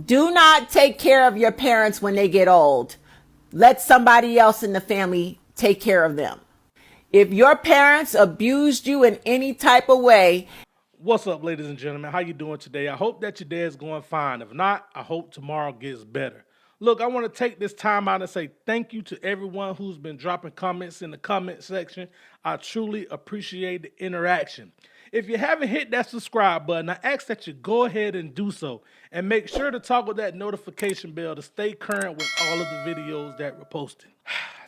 Do not take care of your parents when they get old. Let somebody else in the family take care of them. If your parents abused you in any type of way. What's up, ladies and gentlemen? How you doing today? I hope that your day is going fine. If not, I hope tomorrow gets better. Look, I want to take this time out and say thank you to everyone who's been dropping comments in the comment section. I truly appreciate the interaction. If you haven't hit that subscribe button, I ask that you go ahead and do so. And make sure to toggle that notification bell to stay current with all of the videos that we're posting.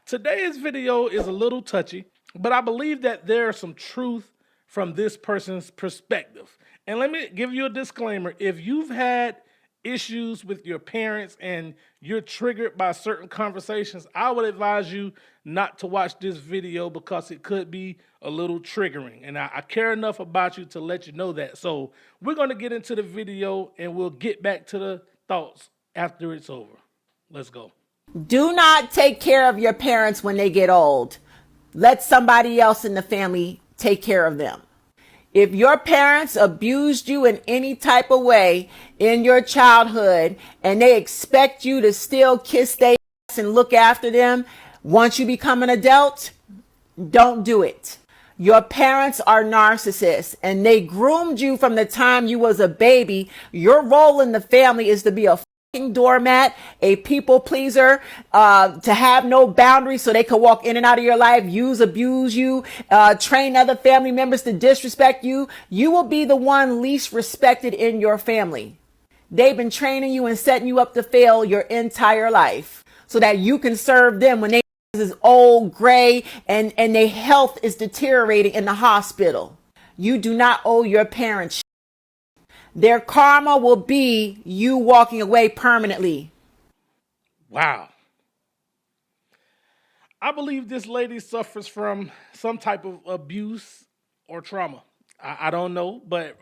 Today's video is a little touchy, but I believe that there's some truth from this person's perspective. And let me give you a disclaimer. If you've had issues with your parents and you're triggered by certain conversations, I would advise you not to watch this video because it could be a little triggering. And I care enough about you to let you know that. So we're going to get into the video and we'll get back to the thoughts after it's over. Let's go. Do not take care of your parents when they get old. Let somebody else in the family take care of them. If your parents abused you in any type of way in your childhood and they expect you to still kiss their ass and look after them once you become an adult, don't do it. Your parents are narcissists and they groomed you from the time you was a baby. Your role in the family is to be a doormat, a people pleaser, to have no boundaries so they can walk in and out of your life, abuse you, train other family members to disrespect you. You will be the one least respected in your family. They've been training you and setting you up to fail your entire life so that you can serve them when they is old, gray, and their health is deteriorating in the hospital. You do not owe your parents. Their karma will be you walking away permanently. Wow. I believe this lady suffers from some type of abuse or trauma. I don't know, but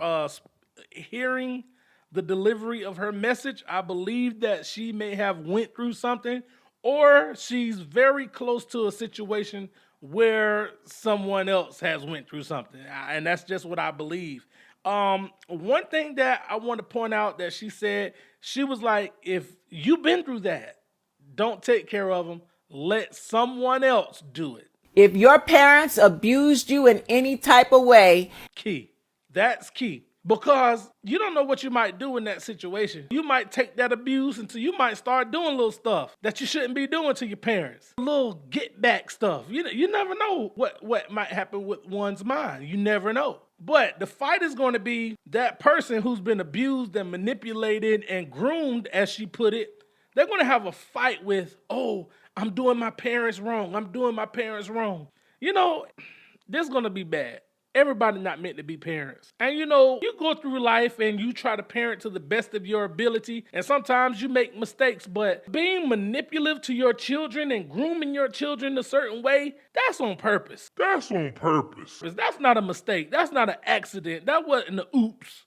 hearing the delivery of her message, I believe that she may have went through something or she's very close to a situation where someone else has went through something. And that's just what I believe. One thing that I want to point out that she said, she was like, if you've been through that, don't take care of them. Let someone else do it. If your parents abused you in any type of way. Key. That's key. Because you don't know what you might do in that situation. You might take that abuse until you might start doing little stuff that you shouldn't be doing to your parents. Little get back stuff. You never know what might happen with one's mind. You never know. But the fight is going to be that person who's been abused and manipulated and groomed, as she put it. They're going to have a fight with, oh, I'm doing my parents wrong. I'm doing my parents wrong. You know, this is going to be bad. Everybody not meant to be parents. And you know, you go through life and you try to parent to the best of your ability. And sometimes you make mistakes, but being manipulative to your children and grooming your children a certain way, that's on purpose. That's on purpose. That's not a mistake. That's not an accident. That wasn't an oops.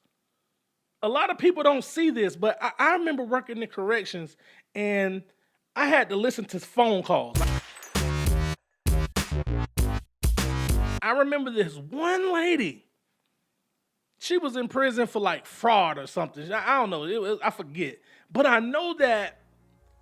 A lot of people don't see this, but I remember working in corrections and I had to listen to phone calls. I remember this one lady. She was in prison for like fraud or something. I don't know. I forget. But I know that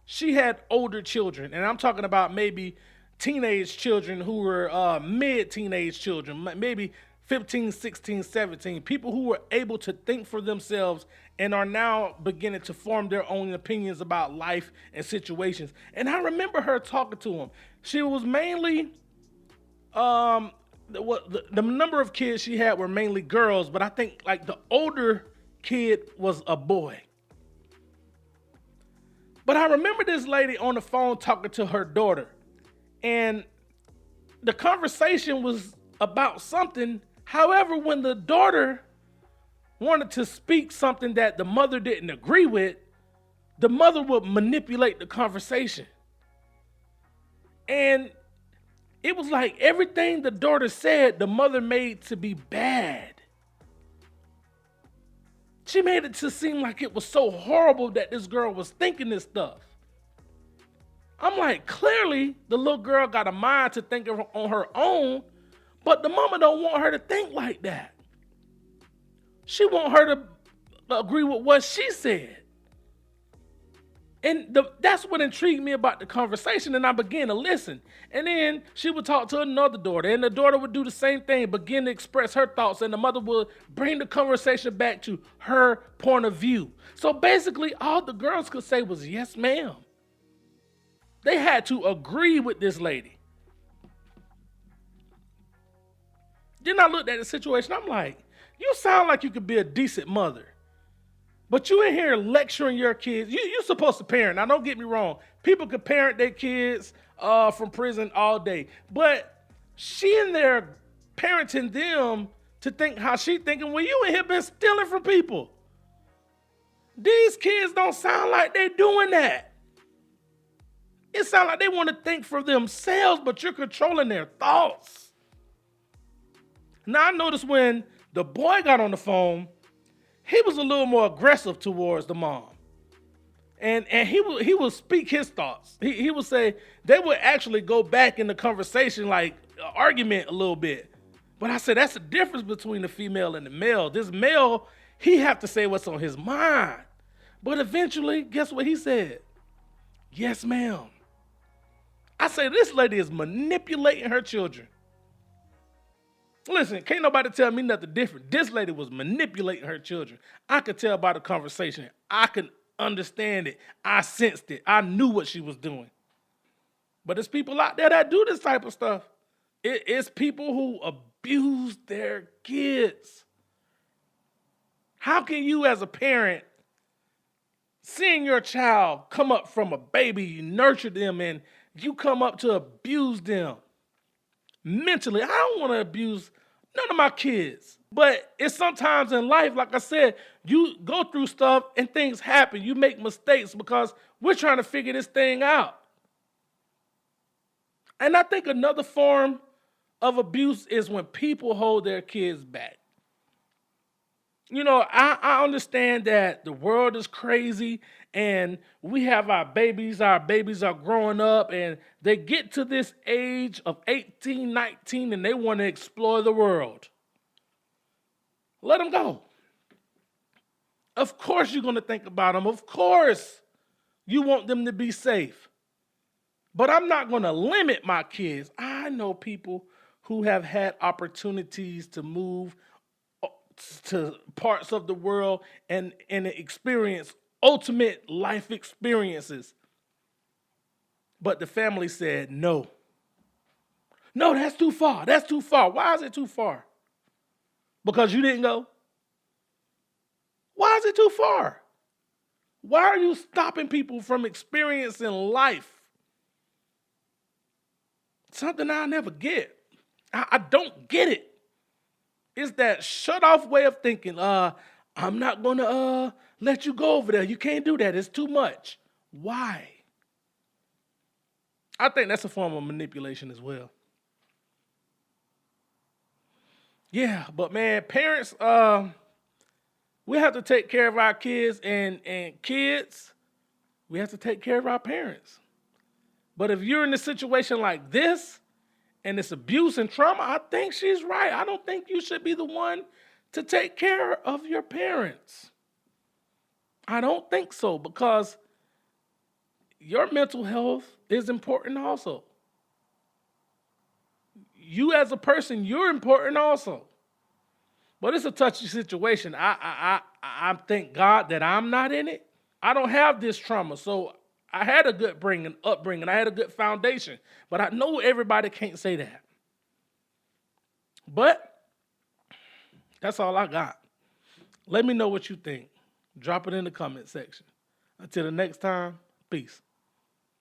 she had older children. And I'm talking about maybe teenage children who were mid-teenage children. Maybe 15, 16, 17. People who were able to think for themselves and are now beginning to form their own opinions about life and situations. And I remember her talking to them. She was mainly... the number of kids she had were mainly girls, but I think like the older kid was a boy. But I remember this lady on the phone talking to her daughter, and the conversation was about something. However, when the daughter wanted to speak something that the mother didn't agree with, the mother would manipulate the conversation. And it was like everything the daughter said, the mother made to be bad. She made it to seem like it was so horrible that this girl was thinking this stuff. I'm like, clearly the little girl got a mind to think on her own, but the mama don't want her to think like that. She want her to agree with what she said. And that's what intrigued me about the conversation. And I began to listen. And then she would talk to another daughter. And the daughter would do the same thing, begin to express her thoughts. And the mother would bring the conversation back to her point of view. So basically, all the girls could say was, yes, ma'am. They had to agree with this lady. Then I looked at the situation. I'm like, you sound like you could be a decent mother. But you in here lecturing your kids. You're supposed to parent. Now, don't get me wrong. People could parent their kids from prison all day. But she in there parenting them to think how she thinking. Well, you in here been stealing from people. These kids don't sound like they're doing that. It sounds like they want to think for themselves, but you're controlling their thoughts. Now, I noticed when the boy got on the phone, he was a little more aggressive towards the mom. And he will speak his thoughts. He would say, they would actually go back in the conversation, like argument a little bit. But I said, that's the difference between the female and the male. This male, he have to say what's on his mind. But eventually, guess what he said? Yes, ma'am. I say, this lady is manipulating her children. Listen, can't nobody tell me nothing different. This lady was manipulating her children. I could tell by the conversation. I could understand it. I sensed it. I knew what she was doing. But there's people out there that do this type of stuff. It's people who abuse their kids. How can you as a parent, seeing your child come up from a baby, you nurture them, and you come up to abuse them mentally? I don't want to abuse none of my kids. But it's sometimes in life, like I said, you go through stuff and things happen. You make mistakes because we're trying to figure this thing out. And I think another form of abuse is when people hold their kids back. You know, I understand that the world is crazy and we have our babies are growing up and they get to this age of 18, 19 and they want to explore the world. Let them go. Of course you're going to think about them. Of course you want them to be safe. But I'm not going to limit my kids. I know people who have had opportunities to move to parts of the world and experience ultimate life experiences. But the family said, no. No, that's too far. That's too far. Why is it too far? Because you didn't go? Why is it too far? Why are you stopping people from experiencing life? Something I'll never get. I don't get it. It's that shut off way of thinking. I'm not going to let you go over there. You can't do that. It's too much. Why? I think that's a form of manipulation as well. Yeah, but man, parents, we have to take care of our kids and kids, we have to take care of our parents. But if you're in a situation like this, and it's abuse and trauma, I think she's right. I don't think you should be the one to take care of your parents. I don't think so, because your mental health is important also. You as a person, you're important also. But it's a touchy situation. I thank God that I'm not in it. I don't have this trauma, so I had a good upbringing. I had a good foundation. But I know everybody can't say that. But that's all I got. Let me know what you think. Drop it in the comment section. Until the next time, peace.